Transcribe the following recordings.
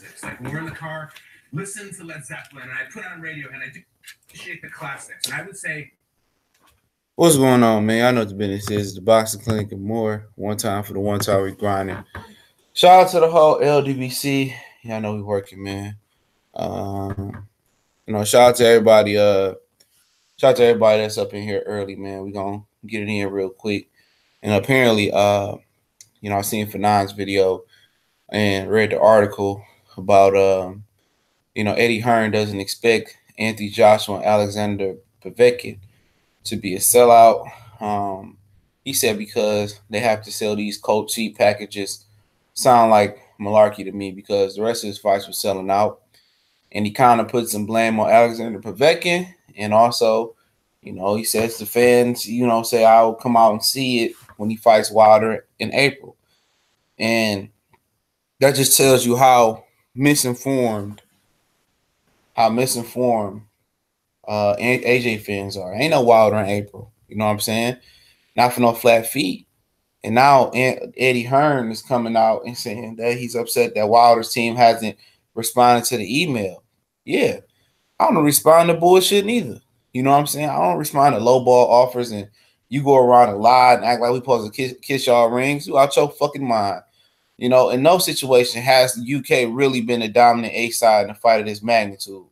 classics. Like when we're in the car, listen to Led Zeppelin, and I put on radio and I do appreciate the classics. And I would say, what's going on, man? I know what the business is. The Boxing Clinic and more. One time for the one time we grinding. Shout out to the whole LDBC. Yeah, I know we working, man. Shout out to everybody. Shout out to everybody that's up in here early, man. We gonna get it in real quick. And apparently, I seen Fanon's video and read the article about Eddie Hearn doesn't expect Anthony Joshua and Alexander Povetkin to be a sellout. He said because they have to sell these cold cheap packages. Sound like malarkey to me because the rest of his fights were selling out. And he kind of put some blame on Alexander Povetkin. And also, he says the fans, say I'll come out and see it when he fights Wilder in April. And that just tells you how misinformed AJ fans are. Ain't no Wilder in April. You know what I'm saying? Not for no flat feet. And now Eddie Hearn is coming out and saying that he's upset that Wilder's team hasn't responded to the email. Yeah. I don't respond to bullshit neither. You know what I'm saying? I don't respond to lowball offers and you go around and lie and act like we supposed to kiss y'all rings. You out your fucking mind. In no situation has the UK really been the dominant A side in a fight of this magnitude.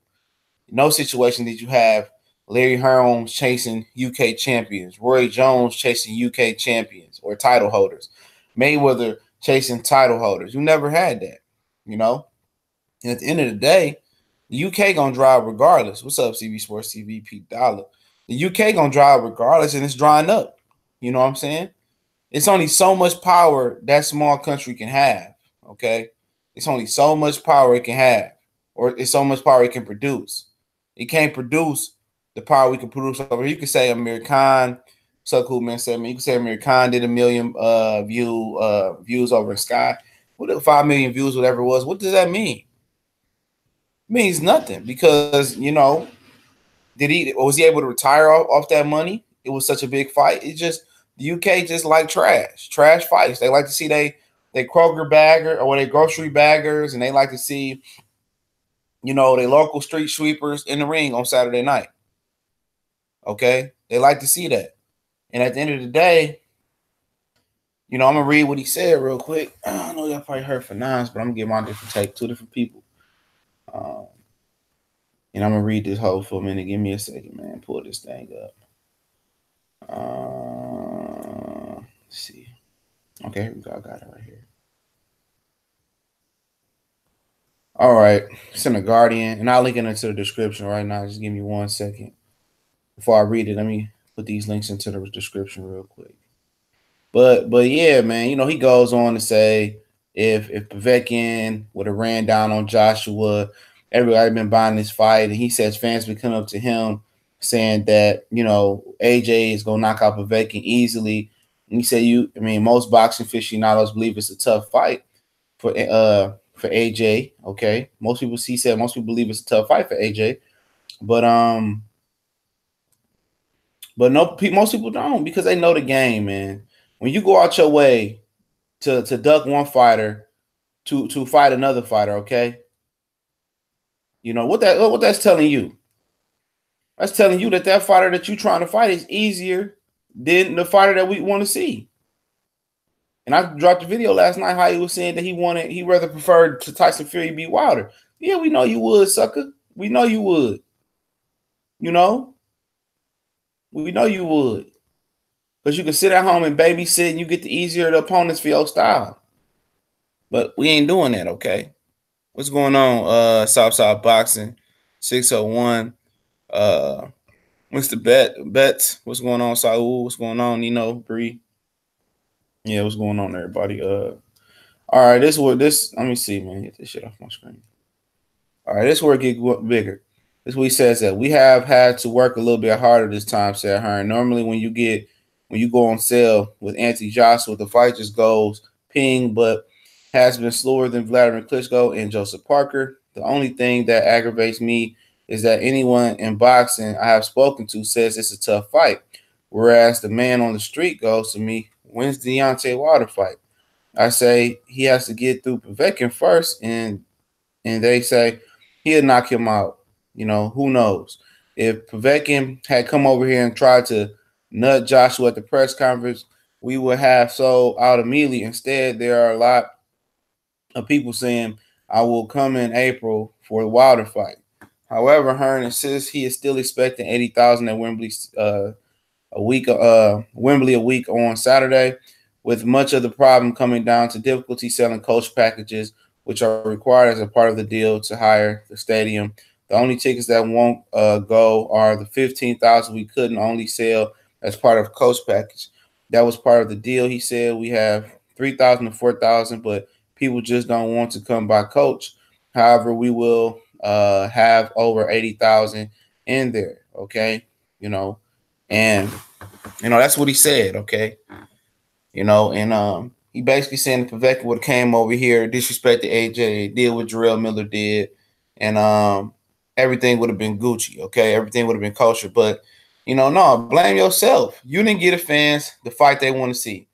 In no situation did you have Larry Holmes chasing UK champions, Roy Jones chasing UK champions or title holders, Mayweather chasing title holders. You never had that, And at the end of the day, the UK gonna drive regardless. What's up, CB Sports TV, Pete Dollar? The UK gonna drive regardless, and it's drying up. You know what I'm saying? It's only so much power that small country can have. Okay, it's only so much power it can have, or it's so much power it can produce. It can't produce the power we can produce over here. You can say Amir Khan, so cool man said, man. You can say Amir Khan did 1 million views over in Sky. What 5 million views, whatever it was. What does that mean? It means nothing because was he able to retire off that money? It was such a big fight. It just the UK just like trash fights. They like to see they Kroger bagger or they grocery baggers, and they like to see they local street sweepers in the ring on Saturday night. Okay, they like to see that. And at the end of the day, I'm gonna read what he said real quick. I know y'all probably heard Fanons, but I'm gonna give my different take. 2 different people. And I'm gonna read this whole for a minute. Give me a second, man. Pull this thing up. Let's see. Okay, here we go. I got it right here. All right. It's in the Guardian, and I'll link it into the description right now. Just give me 1 second. Before I read it, let me put these links into the description real quick. But yeah, man, he goes on to say if Povetkin would have ran down on Joshua, everybody been buying this fight, and he says fans been coming up to him saying that AJ is gonna knock out Povetkin easily. And he said most boxing aficionados believe it's a tough fight for AJ. Okay, most people believe it's a tough fight for AJ, but no, most people don't because they know the game, man. When you go out your way to duck one fighter to fight another fighter, okay? What that's telling you? That's telling you that fighter that you're trying to fight is easier than the fighter that we want to see. And I dropped a video last night how he was saying that he rather preferred to Tyson Fury beat Wilder. Yeah, we know you would, sucker. We know you would. We know you would. Because you can sit at home and babysit and you get the easier the opponents for your style. But we ain't doing that, okay? What's going on? Southside Boxing, 601. Mr. Betts, what's going on? Saul, what's going on? Bree. Yeah, what's going on, everybody? All right, let me see, man. Get this shit off my screen. All right, this is where it gets bigger. This is what he says that we have had to work a little bit harder this time, said Hearn. Normally when you go on sale with Anthony Joshua, the fight just goes ping, but has been slower than Vladimir Klitschko and Joseph Parker. The only thing that aggravates me is that anyone in boxing I have spoken to says it's a tough fight, whereas the man on the street goes to me, when's the Deontay Wilder fight? I say he has to get through Povetkin first, and and they say he'll knock him out. You know, who knows? If Povetkin had come over here and tried to nut Joshua at the press conference, we would have sold out immediately. Instead, there are a lot of people saying, I will come in April for the Wilder fight. However, Hearn insists he is still expecting 80,000 at Wembley Wembley a week on Saturday, with much of the problem coming down to difficulty selling coach packages, which are required as a part of the deal to hire the stadium. The only tickets that won't go are the 15,000 we couldn't only sell as part of coach package. That was part of the deal. He said we have 3,000 to 4,000, but people just don't want to come by coach. However, we will have over 80,000 in there. Okay, and that's what he said. Okay, and he basically saying Povetkin would have came over here, disrespected AJ, did what Jarrell Miller did, and everything would have been Gucci. Okay, everything would have been kosher. But no, blame yourself. You didn't get the fans the fight they want to see.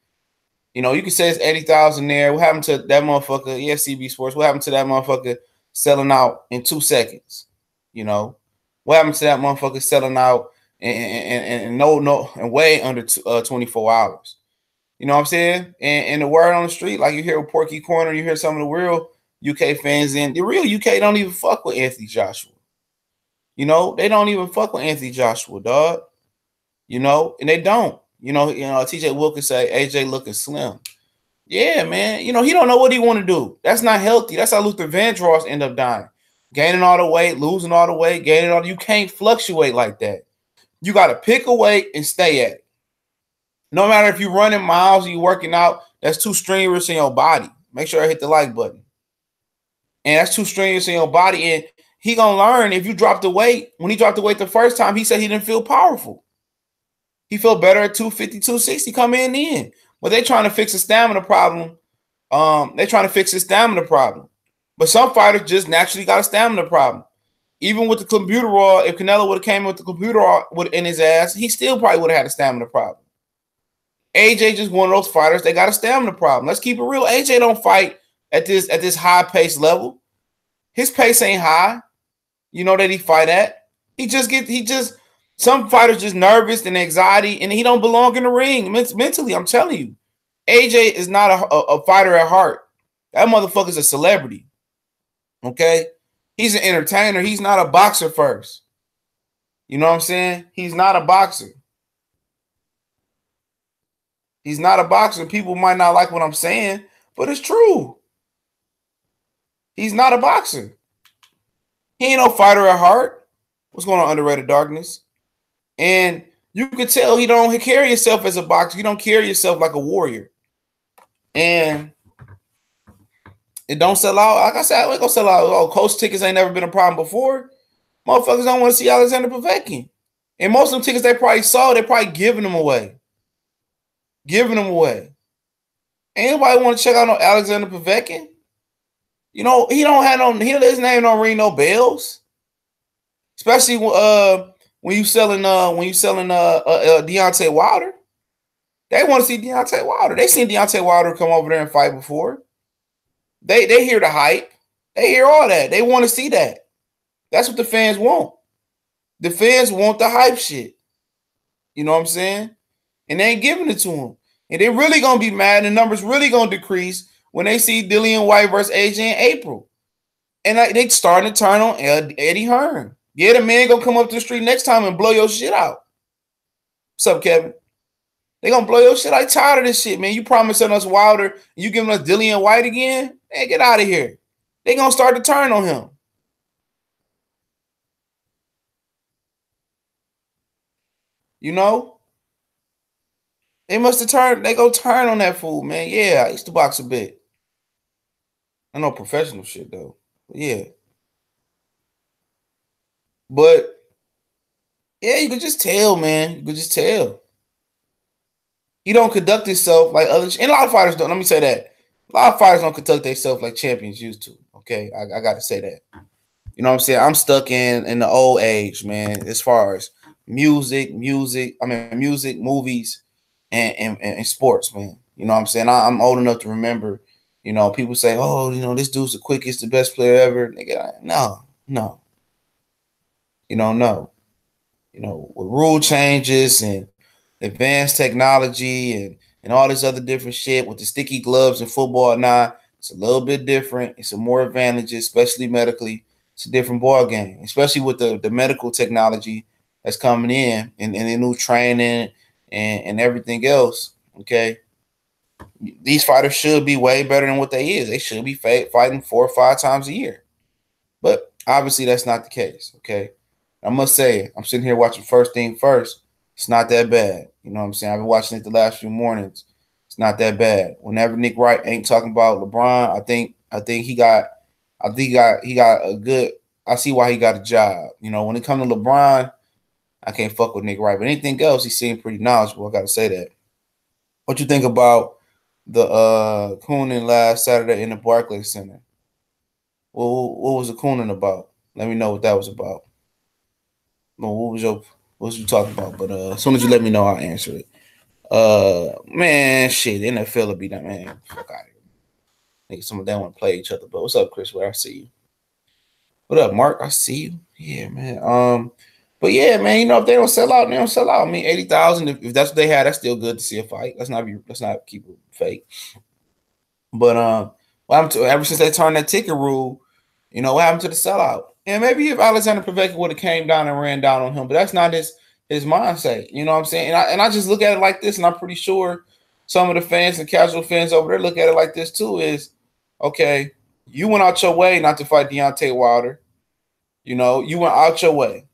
You can say it's 80,000 there. What happened to that motherfucker? Yeah, CB Sports. What happened to that motherfucker selling out in 2 seconds? What happened to that motherfucker selling out and way under 24 hours? You know what I'm saying? And the word on the street, like you hear with Porky Corner, you hear some of the real UK fans in. The real UK don't even fuck with Anthony Joshua. They don't even fuck with Anthony Joshua, dog. And they don't. TJ Wilkins say AJ looking slim. Yeah, man. He don't know what he want to do. That's not healthy. That's how Luther Vandross end up dying. Gaining all the weight, losing all the weight, gaining all. You can't fluctuate like that. You got to pick a weight and stay at it. No matter if you're running miles or you're working out, that's too strenuous in your body. Make sure I hit the like button. And that's too strenuous in your body. And he going to learn if you drop the weight. When he dropped the weight the first time, he said he didn't feel powerful. He felt better at 250, 260 coming in. But they're trying to fix a stamina problem. They're trying to fix a stamina problem. But some fighters just naturally got a stamina problem. Even with the clenbuterol, if Canelo would have came in with the clenbuterol in his ass, he still probably would have had a stamina problem. AJ just one of those fighters that got a stamina problem. Let's keep it real. AJ don't fight at this high pace level. His pace ain't high. That he fight at. Some fighters just nervous and anxiety, and he don't belong in the ring mentally. I'm telling you, AJ is not a fighter at heart. That motherfucker's a celebrity. Okay, he's an entertainer. He's not a boxer first. You know what I'm saying? He's not a boxer. He's not a boxer. People might not like what I'm saying, but it's true. He's not a boxer. He ain't no fighter at heart. What's going on, Underrated Darkness? And you could tell he don't carry himself as a boxer. You don't carry yourself like a warrior. And it don't sell out. Like I said, we gonna sell out. Oh, coach tickets ain't never been a problem before. Motherfuckers don't want to see Alexander Povetkin. And most of them tickets they probably saw, they probably giving them away. Giving them away. Anybody want to check out no Alexander Povetkin? He his name don't ring no bells. Especially when you selling Deontay Wilder. They want to see Deontay Wilder. They seen Deontay Wilder come over there and fight before. They hear the hype. They hear all that. They want to see that. That's what the fans want. The fans want the hype shit. You know what I'm saying? And they ain't giving it to them. And they're really going to be mad. And the numbers really going to decrease when they see Dillian White versus AJ in April. And they starting to turn on Eddie Hearn. Yeah, the man going to come up to the street next time and blow your shit out. What's up, Kevin? They going to blow your shit. I'm tired of this shit, man. You promising us Wilder and you giving us Dillian White again? Man, get out of here. They going to start to turn on him. They must have turned. They go turn on that fool, man. Yeah, I used to box a bit. I know professional shit though. But yeah. But yeah, you could just tell, man. You could just tell. He don't conduct himself like others. And a lot of fighters don't. Let me say that. A lot of fighters don't conduct themselves like champions used to. Okay, I got to say that. You know what I'm saying? I'm stuck in the old age, man. As far as music, movies, and sports, man. You know what I'm saying? I'm old enough to remember, You know, people say, oh, you know, this dude's the quickest, the best player ever. Nigga, no. You don't know. You know, with rule changes and advanced technology and all this other different shit with the sticky gloves in football now, it's a little bit different. It's a more advantages, especially medically. It's a different ball game, especially with the medical technology that's coming in and the new training and everything else. Okay. These fighters should be way better than what they is. They should be fighting 4 or 5 times a year. But obviously that's not the case. Okay. I must say, I'm sitting here watching First Thing First. It's not that bad. You know what I'm saying? I've been watching it the last few mornings. It's not that bad. Whenever Nick Wright ain't talking about LeBron, I think he got a good. I see why he got a job. You know, when it comes to LeBron, I can't fuck with Nick Wright. But anything else, he seemed pretty knowledgeable. I gotta say that. What you think about the Coonan last Saturday in the Barclays Center? What was the Coonan about? Let me know what that was about. Well, what was you talking about? But as soon as you let me know, I'll answer it. Man, shit, the NFL will be that, man. Fuck out of here. Nigga, some of them want to play each other. But what's up, Chris? Where I see you. What up, Mark? I see you. Yeah, man. But yeah, man, you know, if they don't sell out, they don't sell out. I mean, 80,000, if that's what they had, that's still good to see a fight. Let's not keep it fake. But ever since they turned that ticket rule, you know, what happened to the sellout? And maybe if Alexander Povetkin would have came down and ran down on him, but that's not his mindset. You know what I'm saying? And I just look at it like this, and I'm pretty sure some of the fans and casual fans over there look at it like this too, is, okay, you went out your way not to fight Deontay Wilder. You know, you went out your way.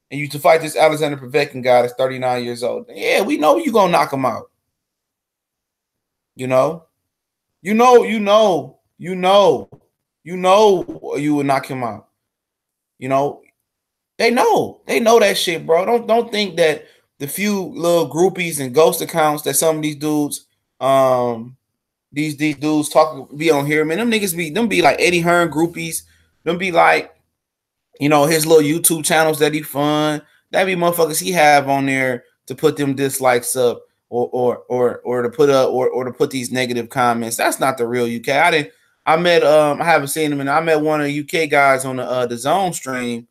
And you to fight this Alexander Povetkin guy that's 39 years old. Yeah, we know you're going to knock him out. You know? You would knock him out. You know? They know that shit, bro. Don't think that the few little groupies and ghost accounts that some of these dudes, these dudes be on here, man. Them niggas be like Eddie Hearn groupies. Them be like, you know, his little YouTube channels that he fun. That be motherfuckers he have on there to put them dislikes up or to put up or to put these negative comments. That's not the real UK. I haven't seen him, and I met one of the UK guys on the Zone stream.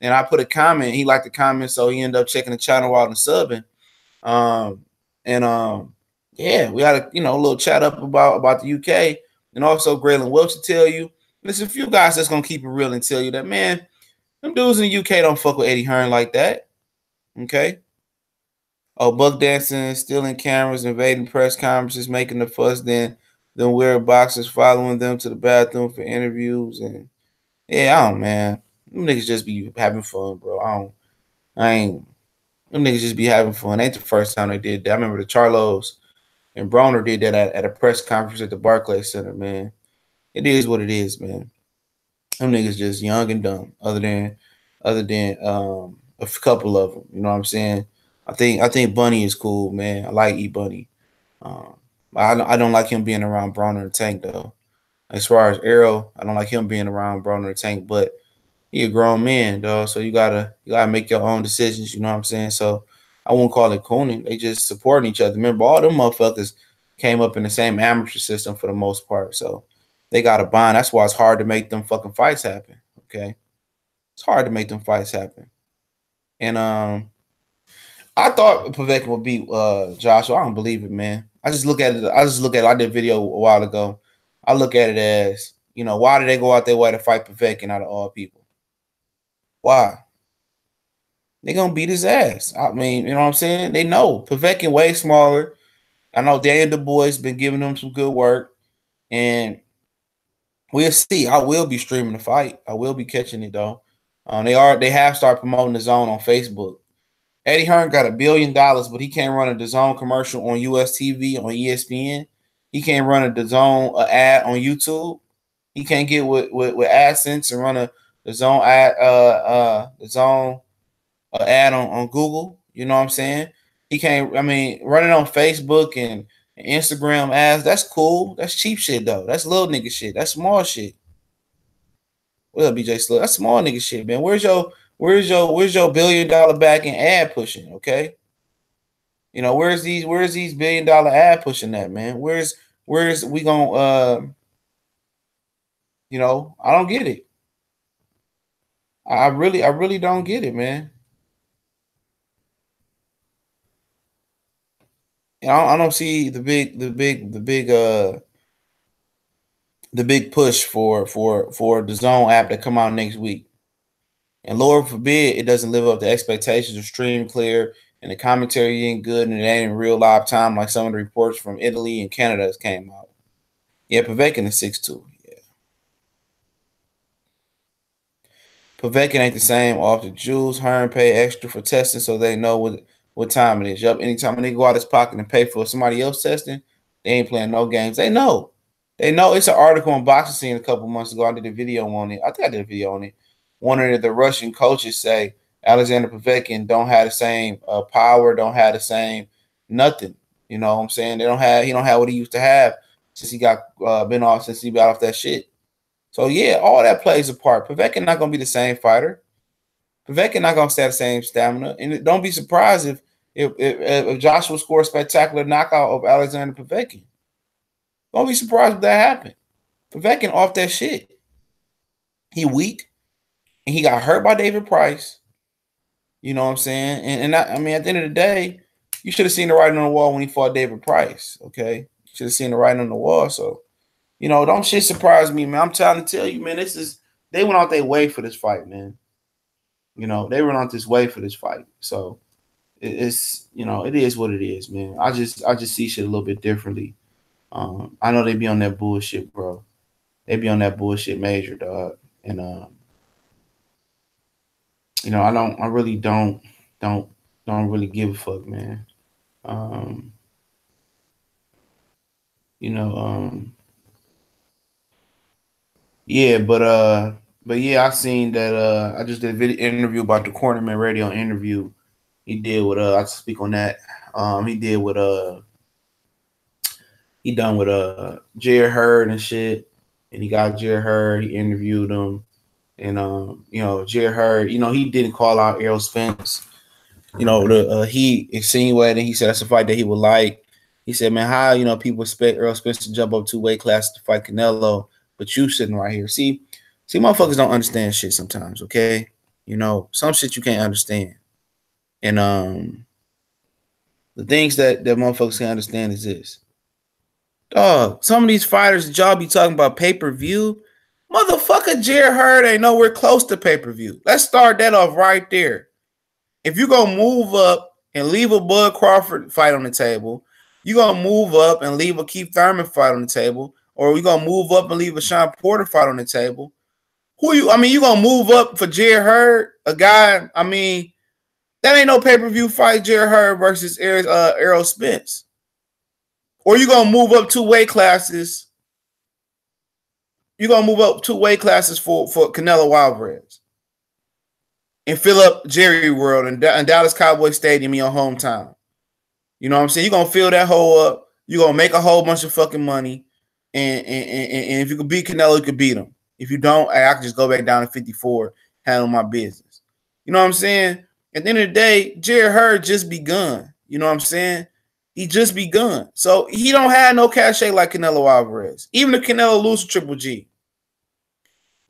And I put a comment. He liked the comment, so he ended up checking the channel out and subbing. Yeah, we had a little chat up about the UK, and also Graylin Welch to tell you. There's a few guys that's gonna keep it real and tell you that, man, them dudes in the UK don't fuck with Eddie Hearn like that. Okay. Oh, Buck dancing, stealing cameras, invading press conferences, making the fuss, then weird boxers following them to the bathroom for interviews, and yeah, man. Them niggas just be having fun, bro. Them niggas just be having fun. Ain't the first time they did that. I remember the Charlos and Broner did that at a press conference at the Barclays Center, man. It is what it is, man. Them niggas just young and dumb, other than a couple of them. You know what I'm saying? I think Bunny is cool, man. I like E Bunny. I don't like him being around Broner and Tank, though. As far as Arrow, I don't like him being around Broner and Tank, but he a grown man, dog. So you gotta make your own decisions. You know what I'm saying? So I won't call it cooning. They just supporting each other. Remember, all them motherfuckers came up in the same amateur system for the most part. So they got a bond. That's why it's hard to make them fucking fights happen. Okay, it's hard to make them fights happen. And I thought Povetkin would beat Joshua. I don't believe it, man. I just look at it. I did a video a while ago. I look at it as, why did they go out their way to fight Povetkin out of all people? Why? They gonna beat his ass. I mean, you know what I'm saying? They know Povetkin way smaller. I know Daniel Dubois been giving them some good work, and we'll see. I will be streaming the fight. I will be catching it though. They have started promoting the Zone on Facebook. Eddie Hearn got $1 billion, but he can't run a DAZN commercial on US TV, on ESPN. He can't run a DAZN ad on YouTube. He can't get with AdSense and run a DAZN ad on Google. You know what I'm saying? He can't. I mean, running on Facebook and Instagram ads. That's cool. That's cheap shit though. That's little nigga shit. That's small shit. What up, BJ Slut? That's small nigga shit, man. Where's your $1 billion back in ad pushing? Okay, where's these $1 billion ad pushing at, man? Where's Where's we gonna you know, I don't get it. I really don't get it, man. I don't see the big push for the Zone app to come out next week. And Lord forbid it doesn't live up to expectations of stream clear and the commentary ain't good and it ain't in real live time like some of the reports from Italy and Canada came out. Yeah, Povetkin is 6'2". Yeah. Povetkin ain't the same off the Jews. Hearn pay extra for testing so they know what time it is. Yup, anytime they go out of his pocket and pay for somebody else testing, they ain't playing no games. They know. They know. It's an article on Boxing Scene a couple months ago. I did a video on it. I think I did a video on it. One of the Russian coaches say Alexander Povetkin don't have the same power, don't have the same nothing. You know what I'm saying? He don't have what he used to have since he got since he got off that shit. So yeah, all that plays a part. Povetkin not gonna be the same fighter. Povetkin not gonna stay the same stamina. And don't be surprised if Joshua scores a spectacular knockout of Alexander Povetkin. Don't be surprised if that happened. Povetkin off that shit. He weak. And he got hurt by David Price. You know what I'm saying? And I mean, at the end of the day, you should have seen the writing on the wall when he fought David Price. Okay? You should have seen the writing on the wall. So, you know, don't shit surprise me, man. I'm trying to tell you, man, they went out their way for this fight, man. You know, they went out this way for this fight. So it's, you know, it is what it is, man. I just see shit a little bit differently. I know they be on that bullshit, bro. They be on that bullshit major, dog. And you know, I really don't really give a fuck, man. You know, yeah, but yeah, I seen that I just did a video interview about the Cornerman radio interview he did with I speak on that. He did with he done with Jared Hearn and shit. And he got Jared Hearn, he interviewed him. And you know, Jared Hearn, you know, he didn't call out Errol Spence. You know, he insinuated, he said that's a fight that he would like. He said, man, how, you know, people expect Errol Spence to jump up 2 weight classes to fight Canelo, but you sitting right here. See, motherfuckers don't understand shit sometimes, okay? You know, some shit you can't understand. And the things that motherfuckers can understand is this. Dog, some of these fighters that y'all be talking about pay-per-view, motherfucker Jared Hearn ain't nowhere close to pay-per-view. Let's start that off right there. If you're going to move up and leave a Bud Crawford fight on the table, you're going to move up and leave a Keith Thurman fight on the table, or we're going to move up and leave a Sean Porter fight on the table. You're going to move up for Jared Hearn, a guy, I mean, that ain't no pay-per-view fight, Jared Hearn versus Errol Spence. Or you're going to move up 2 weight classes. You're going to move up 2 weight classes for Canelo Alvarez and fill up Jerry World and Dallas Cowboy Stadium in your hometown. You know what I'm saying? You're going to fill that hole up. You're going to make a whole bunch of fucking money. And if you could beat Canelo, you could beat him. If you don't, I can just go back down to 54, handle my business. You know what I'm saying? At the end of the day, Jared Hearn just begun. You know what I'm saying? He just begun. So he don't have no cachet like Canelo Alvarez. Even if Canelo loses Triple G,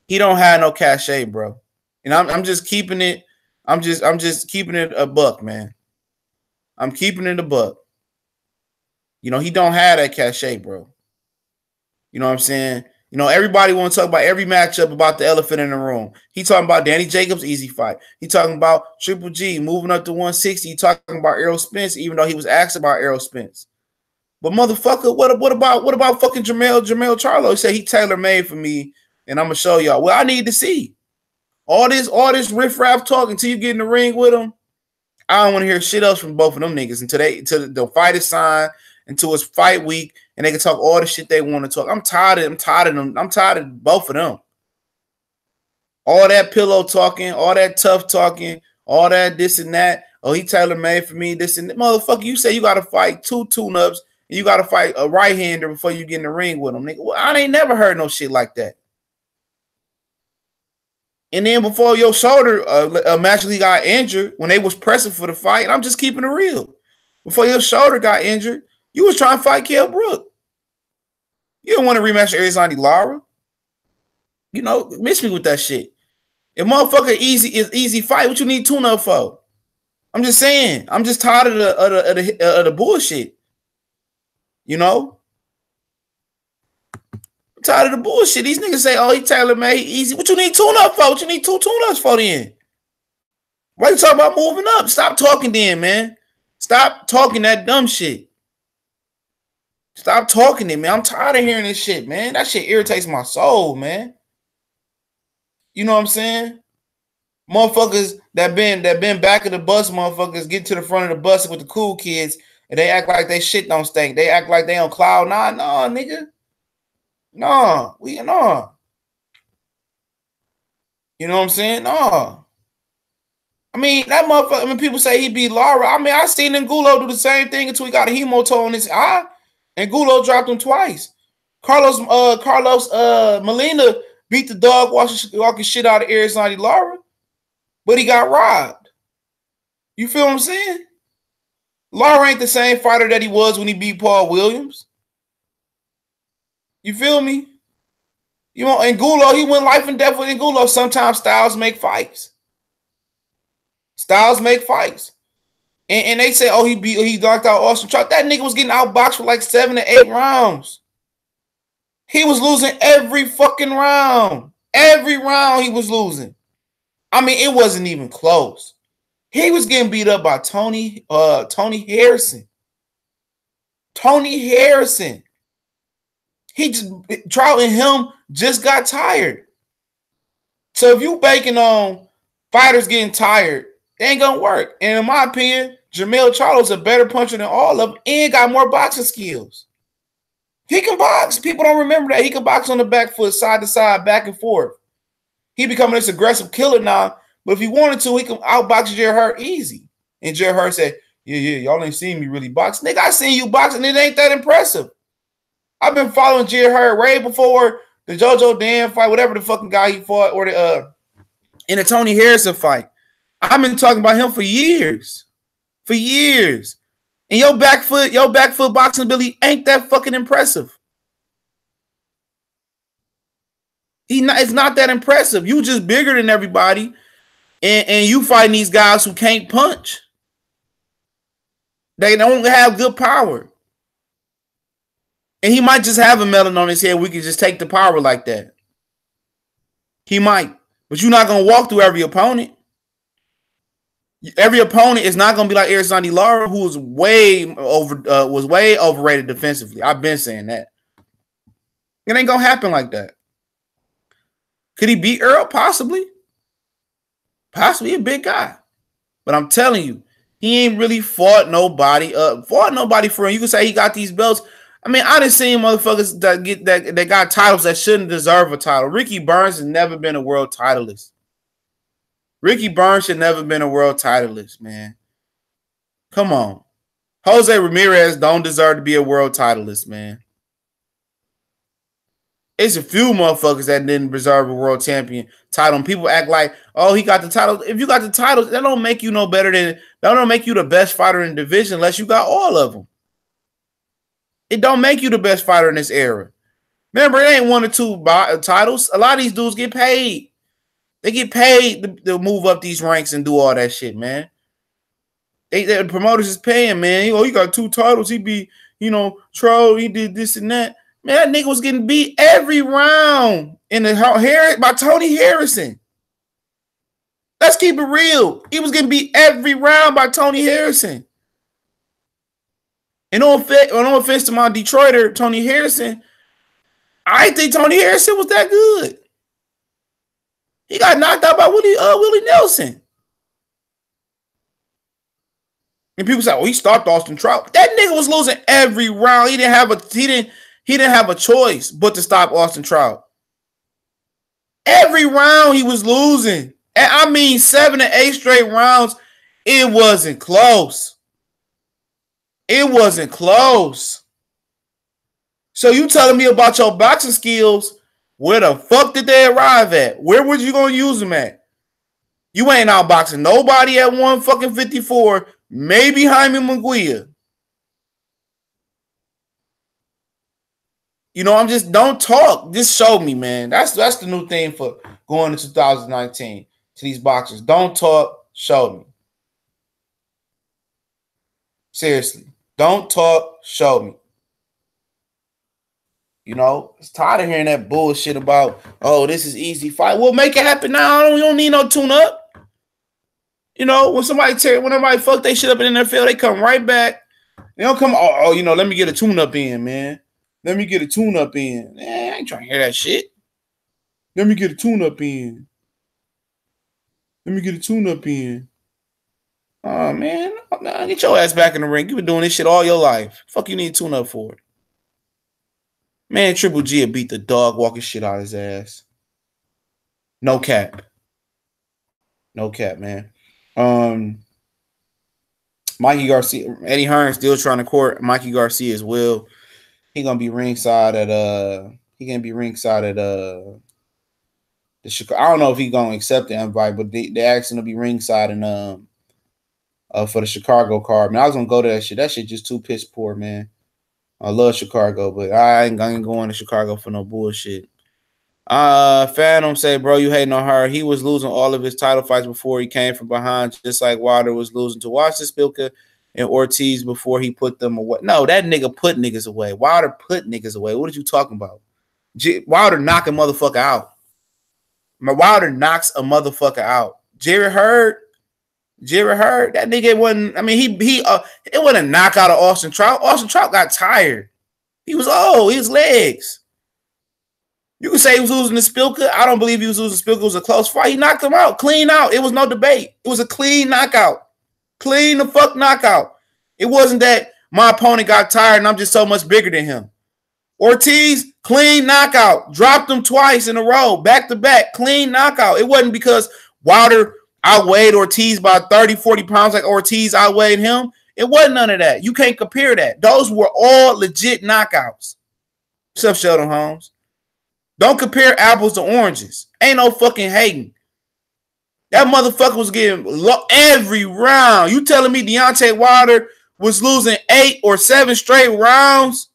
he don't have no cachet, bro. And I'm just keeping it. I'm just keeping it a buck, man. I'm keeping it a buck. You know, he don't have that cachet, bro. You know what I'm saying? You know, everybody want to talk about every matchup about the elephant in the room. He talking about Danny Jacobs, easy fight. He talking about Triple G moving up to 160. He talking about Errol Spence, even though he was asked about Errol Spence. But motherfucker, what about fucking Jermell Charlo? He said he tailor-made for me, and I'm gonna show y'all. Well, I need to see all this riff-raff talk until you get in the ring with him. I don't want to hear shit else from both of them niggas until the fight is signed, until it's fight week, and they can talk all the shit they want to talk. I'm tired of them. I'm tired of both of them. All that pillow talking, all that tough talking, all that this and that. Oh, he tailor-made for me, this and that. Motherfucker, you say you got to fight 2 tune-ups, and you got to fight a right-hander before you get in the ring with him. Nigga, well, I ain't never heard no shit like that. And then before your shoulder magically got injured when they was pressing for the fight, and I'm just keeping it real. Before your shoulder got injured, you was trying to fight Kell Brook. You don't want to rematch Arizona Lara. You know, miss me with that shit. If motherfucker easy fight, what you need tune-up for? I'm just saying. I'm just tired of the bullshit. You know? I'm tired of the bullshit. These niggas say, oh, he tailor-made, easy. What you need tune-up for? What you need two tune-ups for then? Why you talking about moving up? Stop talking then, man. Stop talking that dumb shit. Stop talking it, man. I'm tired of hearing this shit, man. That shit irritates my soul, man. You know what I'm saying? Motherfuckers that been back of the bus, motherfuckers get to the front of the bus with the cool kids and they act like they shit don't stink. They act like they on cloud nine. No, nigga. No, no. You know what I'm saying? No. I mean, that motherfucker, I mean, people say he beat Lara. I mean, I seen Angulo do the same thing until he got a hemoto in his eye. Angulo dropped him twice. Carlos Molina beat the dog walking shit out of Arizona Lara, but he got robbed. You feel what I'm saying? Lara ain't the same fighter that he was when he beat Paul Williams. You feel me? You know, Angulo, he went life and death with Angulo. Sometimes styles make fights. Styles make fights. And they say, oh, he knocked out Austin Trout. That nigga was getting outboxed for like 7 to 8 rounds. He was losing every fucking round. Every round he was losing. I mean, it wasn't even close. He was getting beat up by Tony Harrison. Tony Harrison. Trout and him just got tired. So if you banking on fighters getting tired, they ain't gonna work. And in my opinion, Jermell Charlo's a better puncher than all of them and got more boxing skills. He can box. People don't remember that. He can box on the back foot, side to side, back and forth. He becoming this aggressive killer now. But if he wanted to, he can outbox Jerry Hurt easy. And Jerry Hurt said, yeah, y'all ain't seen me really box. Nigga, I seen you boxing. It ain't that impressive. I've been following Jerry Hurt way before the JoJo Dan fight, whatever the fucking guy he fought, or in the Tony Harrison fight. I've been talking about him for years. For years. And your back foot boxing ability ain't that fucking impressive. It's not that impressive. You just bigger than everybody. And you fighting these guys who can't punch. They don't have good power. And he might just have a melon on his head. We can just take the power like that. He might. But you're not going to walk through every opponent. Every opponent is not going to be like Arizona Lara, who was way overrated defensively. I've been saying that. It ain't going to happen like that. Could he beat Earl? Possibly. Possibly a big guy. But I'm telling you, he ain't really fought nobody for him. You can say he got these belts. I mean, I done seen motherfuckers that got titles that shouldn't deserve a title. Ricky Burns has never been a world titleist. Ricky Burns should never been a world titleist, man. Come on. Jose Ramirez don't deserve to be a world titleist, man. It's a few motherfuckers that didn't deserve a world champion title. And people act like, oh, he got the title. If you got the titles, that don't make you no better than, that don't make you the best fighter in the division unless you got all of them. It don't make you the best fighter in this era. Remember, it ain't 1 or 2 titles. A lot of these dudes get paid. They get paid to move up these ranks and do all that shit, man. The promoters is paying, man. Oh, he got 2 titles. He be, troll. He did this and that. Man, that nigga was getting beat every round by Tony Harrison. Let's keep it real. He was getting beat every round by Tony Harrison. And no offense to my Detroiter, Tony Harrison, I think Tony Harrison was that good. He got knocked out by Willie Nelson. And people say, "Oh, he stopped Austin Trout." That nigga was losing every round. He didn't have a choice but to stop Austin Trout. Every round he was losing. And I mean 7 to 8 straight rounds. It wasn't close. It wasn't close. So you telling me about your boxing skills? Where the fuck did they arrive at? Where was you gonna use them at? You ain't outboxing nobody at 154. Maybe Jaime Munguia. You know, I'm just don't talk. Just show me, man. That's the new thing for going to 2019 to these boxers. Don't talk, show me. Seriously. Don't talk, show me. You know, it's tired of hearing that bullshit about, oh, this is easy fight. Well, make it happen now. You don't need no tune-up. You know, when somebody fuck they shit up in their field, they come right back. They don't come, you know, let me get a tune-up in, man. Let me get a tune-up in. Man, I ain't trying to hear that shit. Let me get a tune-up in. Let me get a tune-up in. Oh, man. Get your ass back in the ring. You've been doing this shit all your life. Fuck you need a tune-up for? Man, Triple G had beat the dog walking shit out of his ass. No cap. No cap, man. Mikey Garcia, Eddie Hearn still trying to court Mikey Garcia as well. He gonna be ringside at the Chicago. I don't know if he gonna accept the invite, but they asked him to be ringside and for the Chicago card. Man, I was gonna go to that shit. That shit just too piss poor, man. I love Chicago, but I ain't going to Chicago for no bullshit. Phantom say, bro, you hating on her. He was losing all of his title fights before he came from behind, just like Wilder was losing to Washington, Spilka, and Ortiz before he put them away. No, that nigga put niggas away. Wilder put niggas away. What are you talking about? Wilder knock a motherfucker out. Wilder knocks a motherfucker out. Jerry Heard, that nigga wasn't. I mean, it wasn't a knockout of Austin Trout. Austin Trout got tired. He was old. His legs. You can say he was losing to Spilka. I don't believe he was losing to Spilka. It was a close fight. He knocked him out, clean out. It was no debate. It was a clean knockout, clean the fuck knockout. It wasn't that my opponent got tired and I'm just so much bigger than him. Ortiz, clean knockout, dropped him twice in a row, back to back, clean knockout. It wasn't because Wilder outweighed Ortiz by 30, 40 pounds like Ortiz outweighed him. It wasn't none of that. You can't compare that. Those were all legit knockouts. What's up, Sheldon Holmes? Don't compare apples to oranges. Ain't no fucking hating. That motherfucker was getting every round. You telling me Deontay Wilder was losing 8 or 7 straight rounds?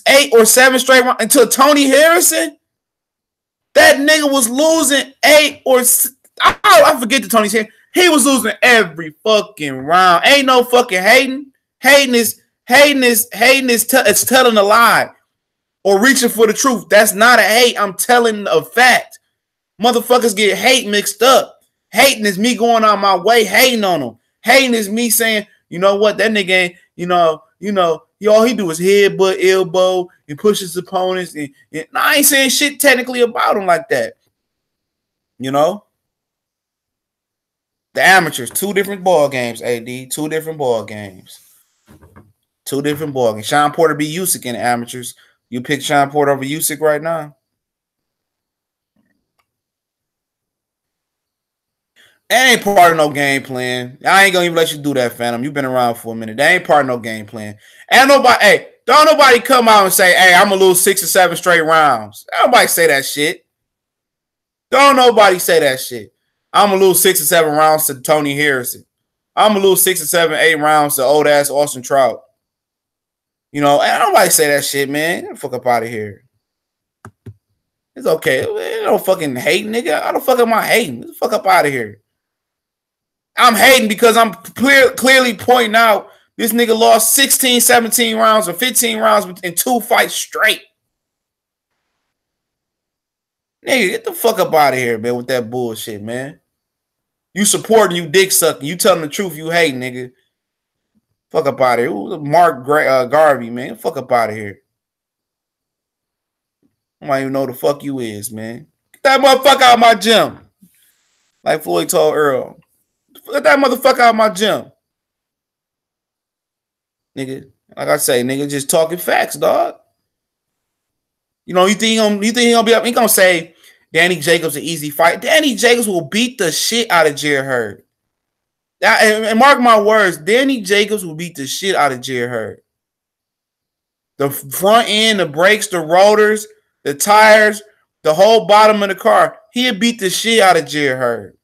8 or 7 straight rounds until Tony Harrison? That nigga was losing 8 or I forget the Tony's here. He was losing every fucking round. Ain't no fucking hating. Hating is telling a lie or reaching for the truth. That's not a hate. I'm telling a fact. Motherfuckers get hate mixed up. Hating is me going on my way, hating on them. Hating is me saying, you know what, that nigga ain't, all he do is headbutt, elbow, and push his opponents. And I ain't saying shit technically about him like that. You know? The amateurs, 2 different ball games, AD. 2 different ball games. 2 different ball games. Sean Porter beat Usyk in the amateurs. You pick Sean Porter over Usyk right now? That ain't part of no game plan. I ain't gonna even let you do that, Phantom. You've been around for a minute. That ain't part of no game plan. And don't nobody come out and say, hey, I'm gonna lose 6 or 7 straight rounds. Nobody say that shit. Don't nobody say that shit. I'm gonna lose 6 or 7 rounds to Tony Harrison. I'm gonna lose 6 or 7, 8 rounds to old ass Austin Trout. You know, ain't nobody say that shit, man. Get the fuck up out of here. It's okay. Ain't no fucking hate, nigga. How the fuck am I hating? Get the fuck up out of here. I'm hating because I'm clearly pointing out this nigga lost 16, 17 rounds or 15 rounds in 2 fights straight. Nigga, get the fuck up out of here, man, with that bullshit, man. You supporting, you dick sucking. You telling the truth, you hate, nigga. Fuck up out of here. Who's Mark Garvey, man? Fuck up out of here. I don't even know who the fuck you is, man. Get that motherfucker out of my gym. Like Floyd told Earl. Get that motherfucker out of my gym. Nigga, like I say, nigga, just talking facts, dog. You know, you think he gonna be up? He gonna say Danny Jacobs an easy fight. Danny Jacobs will beat the shit out of Jerry Heard. And mark my words, Danny Jacobs will beat the shit out of Jerry Heard. The front end, the brakes, the rotors, the tires, the whole bottom of the car, he'll beat the shit out of Jerry Heard.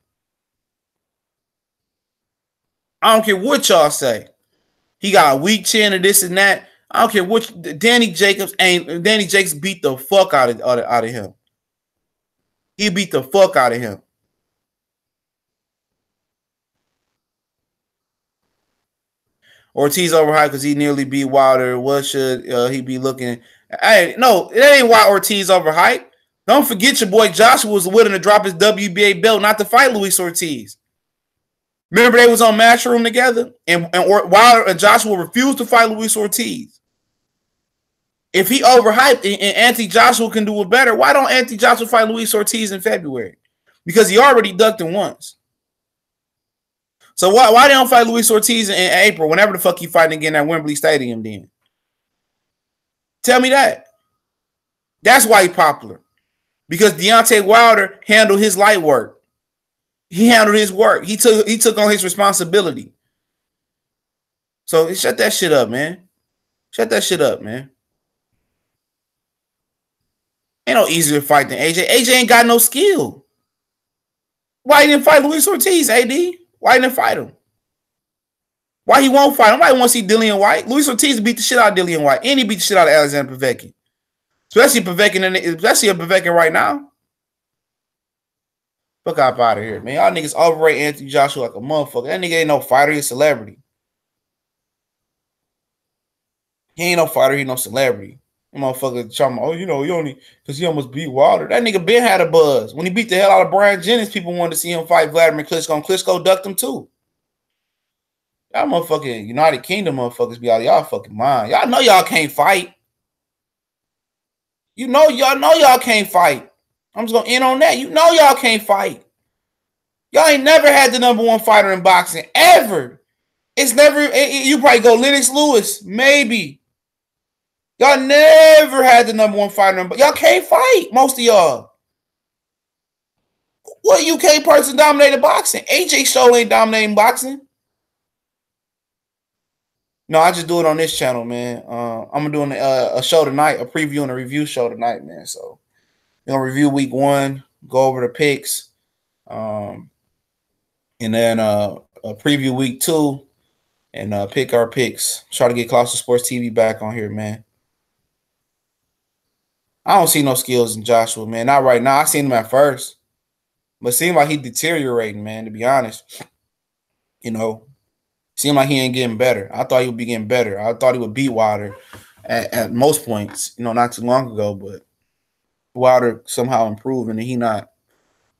I don't care what y'all say. He got a weak chin or this and that. I don't care which. Danny Jacobs beat the fuck out of him. He beat the fuck out of him. Ortiz overhyped because he nearly beat Wilder. What should he be looking? Hey, no, it ain't why Ortiz overhyped. Don't forget your boy Joshua was willing to drop his WBA belt not to fight Luis Ortiz. Remember they was on Matchroom together, and Wilder and Joshua refused to fight Luis Ortiz. If he overhyped and Anthony Joshua can do it better, why don't Anthony Joshua fight Luis Ortiz in February? Because he already ducked him once. So why they don't fight Luis Ortiz in April, whenever the fuck he fighting again at Wembley Stadium then? Tell me that. That's why he's popular. Because Deontay Wilder handled his light work. He handled his work. He took on his responsibility. So shut that shit up, man. Shut that shit up, man. Ain't no easier fight than AJ. AJ ain't got no skill. Why he didn't fight Luis Ortiz, AD? Why he didn't fight him? Why he won't fight him? Nobody want to see Dillian White. Luis Ortiz beat the shit out of Dillian White. And he beat the shit out of Alexander Povetkin. Especially Povetkin right now. Fuck up out of here, man. Y'all niggas overrate Anthony Joshua like a motherfucker. That nigga ain't no fighter. He's a celebrity. He ain't no fighter. He no celebrity. That motherfucker talking about, oh, you know, he only because he almost beat Wilder. That nigga Ben had a buzz. When he beat the hell out of Brian Jennings, people wanted to see him fight Vladimir Klitschko, and Klitschko ducked him too. Y'all motherfucking United Kingdom motherfuckers be out of y'all fucking mind. Y'all know y'all can't fight. You know y'all can't fight. I'm just gonna end on that. You know y'all can't fight. Y'all ain't never had the #1 fighter in boxing ever. It's never. You probably go Lennox Lewis, maybe. Y'all never had the #1 fighter, but y'all can't fight. Most of y'all. What UK person dominated boxing? AJ Show ain't dominating boxing. No, I just do it on this channel, man. I'm doing a show tonight, a preview and a review show tonight, man. So we're gonna review week 1, go over the picks, and then a preview week 2, and pick our picks. Try to get Colossal Sports TV back on here, man. I don't see no skills in Joshua, man. Not right now. I seen him at first, but it seemed like he deteriorating, man. To be honest, you know. Seemed like he ain't getting better. I thought he would be getting better. I thought he would beat Wilder at most points, you know, not too long ago. But Wilder somehow improved, and he not,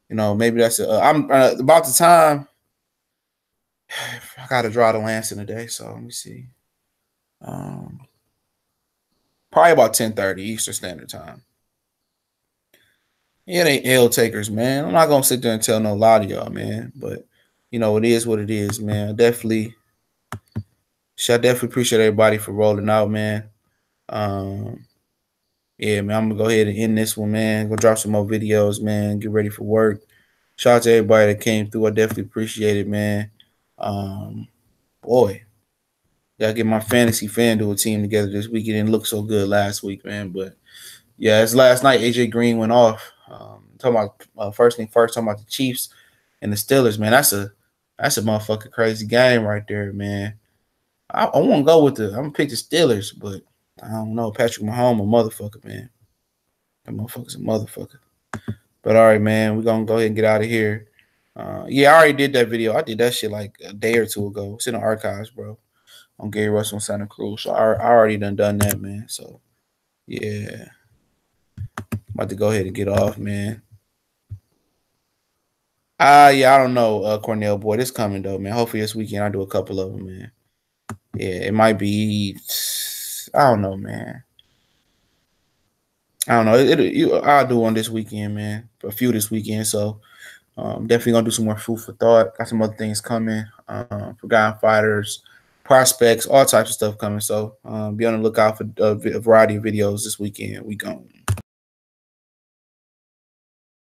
you know, maybe that's I'm about the time. I got to draw the Lancing today, so let me see. Probably about 10:30 Eastern Standard Time. Yeah, they L takers, man. I'm not gonna sit there and tell no lie to y'all, man. But you know, it is what it is, man. I definitely appreciate everybody for rolling out, man. Yeah, man, I'm gonna go ahead and end this one, man. Go drop some more videos, man. Get ready for work. Shout out to everybody that came through. I definitely appreciate it, man. Boy, gotta get my fantasy FanDuel team together this week. It didn't look so good last week, man. But yeah, it's last night. AJ Green went off. Talking about first thing first, talking about the Chiefs and the Steelers, man. That's a motherfucking crazy game right there, man. I want to go with I'm gonna pick the Steelers, but I don't know. Patrick Mahomes, a motherfucker, man. That motherfucker's a motherfucker. But all right, man, we're gonna go ahead and get out of here. Yeah, I already did that video. I did that shit like a day or two ago. It's in the archives, bro. On Gary Russell and Santa Cruz. So I already done that, man. So yeah. About to go ahead and get off, man. Yeah, I don't know, Cornell boy. This coming though, man. Hopefully this weekend I do a couple of them, man. Yeah, it might be. I don't know, man. I don't know. I'll do one this weekend, man. A few this weekend. So definitely gonna do some more food for thought. Got some other things coming. Forgotten fighters, prospects, all types of stuff coming. So be on the lookout for a variety of videos this weekend. We gone.